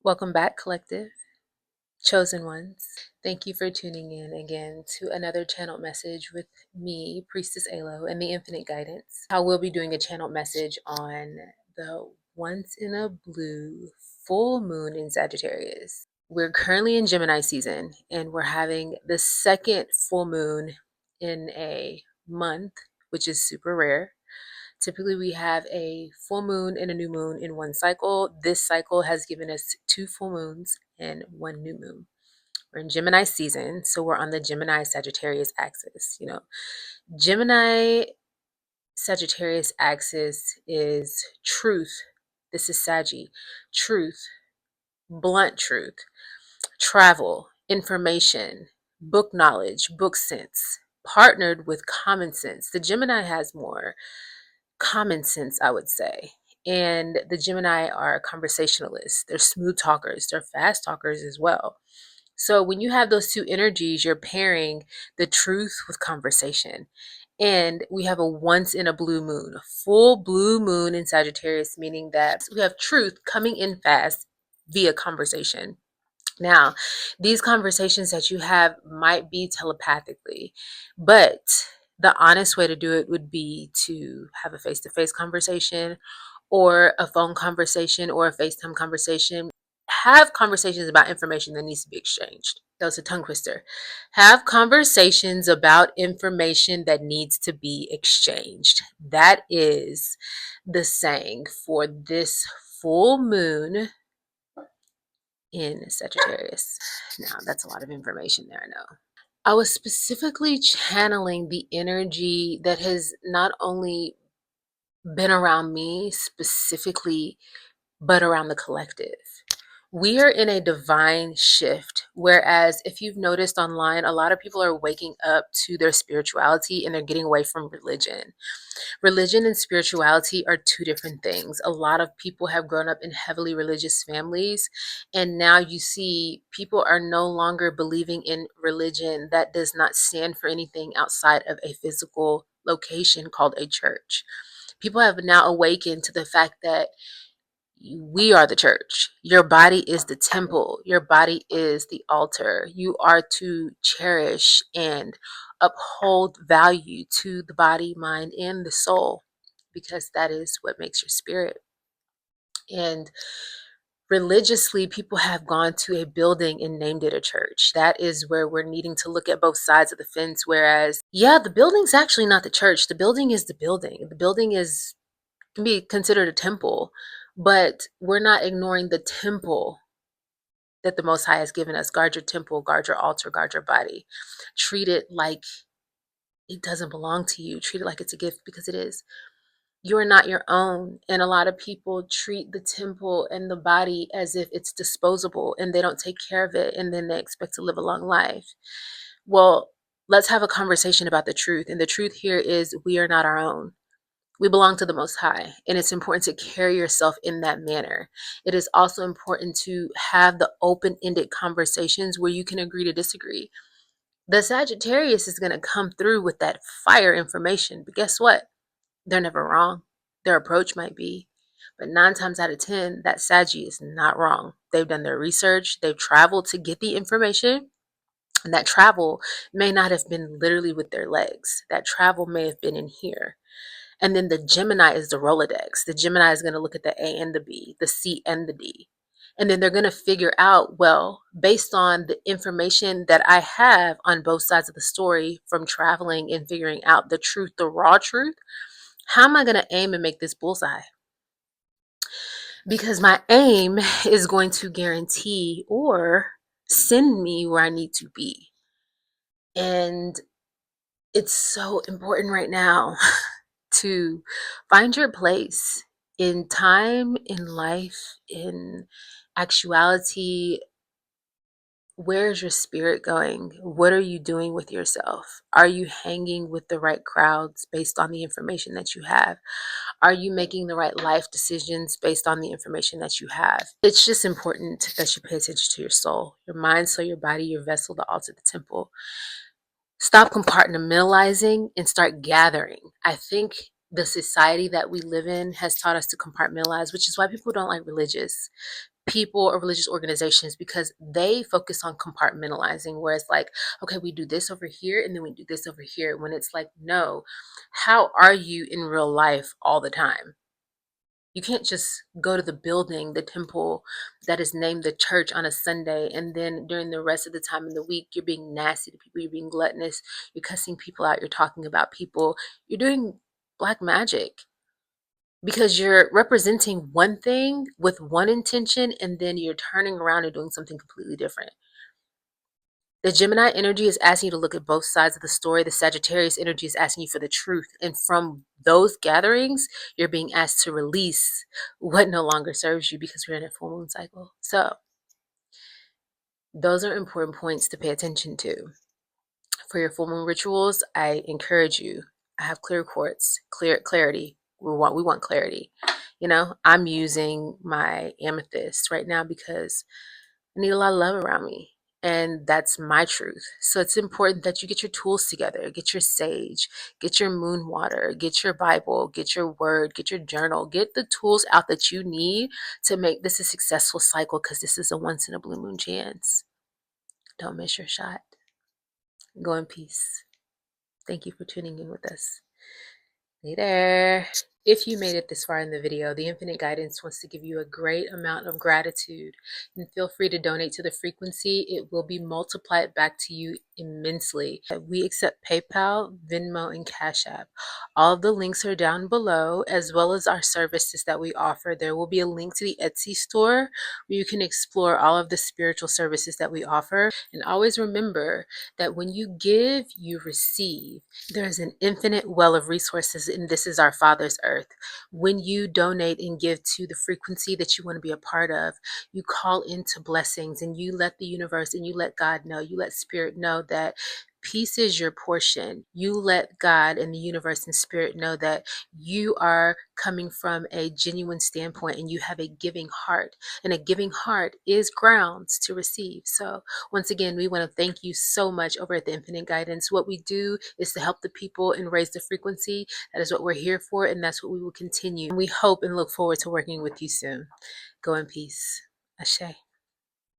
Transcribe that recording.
Welcome back, collective, chosen ones. Thank you for tuning in again to another channeled message with me, Priestess Alo, and the Infinite Guidance. I will be doing a channeled message on the once in a blue full moon in Sagittarius. We're currently in Gemini season, and we're having the second full moon in a month, which is super rare. Typically, we have a full moon and a new moon in one cycle. This cycle has given us 2 full moons and 1 new moon. We're in Gemini season, so we're on the Gemini Sagittarius axis. Gemini Sagittarius axis is truth. This is Saggy. Truth, blunt truth, travel, information, book knowledge, book sense, partnered with common sense. The Gemini has more common sense, I would say. And the Gemini are conversationalists. They're smooth talkers. They're fast talkers as well. So when you have those two energies, you're pairing the truth with conversation. And we have a once in a blue moon, a full blue moon in Sagittarius, meaning that we have truth coming in fast via conversation. Now, these conversations that you have might be telepathically, but the honest way to do it would be to have a face-to-face conversation or a phone conversation or a FaceTime conversation. Have conversations about information that needs to be exchanged. That was a tongue twister. Have conversations about information that needs to be exchanged. That is the saying for this full moon in Sagittarius. Now, that's a lot of information there, I know. I was specifically channeling the energy that has not only been around me specifically, but around the collective. We are in a divine shift. Whereas, if you've noticed online, a lot of people are waking up to their spirituality and they're getting away from religion. Religion and spirituality are two different things. A lot of people have grown up in heavily religious families, and now you see people are no longer believing in religion that does not stand for anything outside of a physical location called a church. People have now awakened to the fact that we are the church. Your body is the temple. Your body is the altar. You are to cherish and uphold value to the body, mind, and the soul, because that is what makes your spirit. And religiously, people have gone to a building and named it a church. That is where we're needing to look at both sides of the fence. Whereas, yeah, the building's actually not the church. The building is the building. The building can be considered a temple, but we're not ignoring the temple that the Most High has given us. Guard your temple, guard your altar, guard your body. Treat it like it doesn't belong to you. Treat it like it's a gift, because it is. You are not your own. And a lot of people treat the temple and the body as if it's disposable, and they don't take care of it, and then they expect to live a long life. Well, let's have a conversation about the truth. And the truth here is we are not our own. We belong to the Most High, and it's important to carry yourself in that manner. It is also important to have the open-ended conversations where you can agree to disagree. The Sagittarius is going to come through with that fire information, but guess what? They're never wrong. Their approach might be, but 9 times out of 10, that Saggy is not wrong. They've done their research, they've traveled to get the information, and that travel may not have been literally with their legs. That travel may have been in here. And then the Gemini is the Rolodex. The Gemini is going to look at the A and the B, the C and the D. And then they're going to figure out, well, based on the information that I have on both sides of the story from traveling and figuring out the truth, the raw truth, how am I going to aim and make this bullseye? Because my aim is going to guarantee or send me where I need to be. And it's so important right now to find your place in time, in life, in actuality. Where's your spirit going? What are you doing with yourself? Are you hanging with the right crowds based on the information that you have? Are you making the right life decisions based on the information that you have? It's just important that you pay attention to your soul, your mind, soul, your body, your vessel, the altar, the temple. Stop compartmentalizing and start gathering. I think the society that we live in has taught us to compartmentalize, which is why people don't like religious. people or religious organizations, because they focus on compartmentalizing, where it's like, okay, we do this over here and then we do this over here, when it's like, no, how are you in real life all the time? You can't just go to the building, the temple that is named the church on a Sunday, and then during the rest of the time in the week, you're being nasty to people, you're being gluttonous, you're cussing people out, you're talking about people, you're doing black magic, because you're representing one thing with one intention and then you're turning around and doing something completely different. The Gemini energy is asking you to look at both sides of the story. The Sagittarius energy is asking you for the truth. And from those gatherings, you're being asked to release what no longer serves you, because we're in a full moon cycle. So those are important points to pay attention to. For your full moon rituals, I encourage you. I have clear quartz, clarity. We want clarity. I'm using my amethyst right now because I need a lot of love around me. And that's my truth. So it's important that you get your tools together. Get your sage, get your moon water, get your Bible, get your word, get your journal, get the tools out that you need to make this a successful cycle, because this is a once in a blue moon chance. Don't miss your shot. Go in peace. Thank you for tuning in with us. Later. If you made it this far in the video, the Infinite Guidance wants to give you a great amount of gratitude, and feel free to donate to the frequency. It will be multiplied back to you immensely. We accept PayPal, Venmo, and Cash App. All of the links are down below, as well as our services that we offer. There will be a link to the Etsy store where you can explore all of the spiritual services that we offer. And always remember that when you give, you receive. There is an infinite well of resources, and this is our Father's earth. When you donate and give to the frequency that you want to be a part of, you call into blessings, and you let the universe and you let God know, you let Spirit know that peace is your portion. You let God and the universe and Spirit know that you are coming from a genuine standpoint and you have a giving heart, and a giving heart is grounds to receive. So once again, we want to thank you so much over at the Infinite Guidance. What we do is to help the people and raise the frequency. That is what we're here for, and that's what we will continue. And we hope and look forward to working with you soon. Go in peace. Ashe.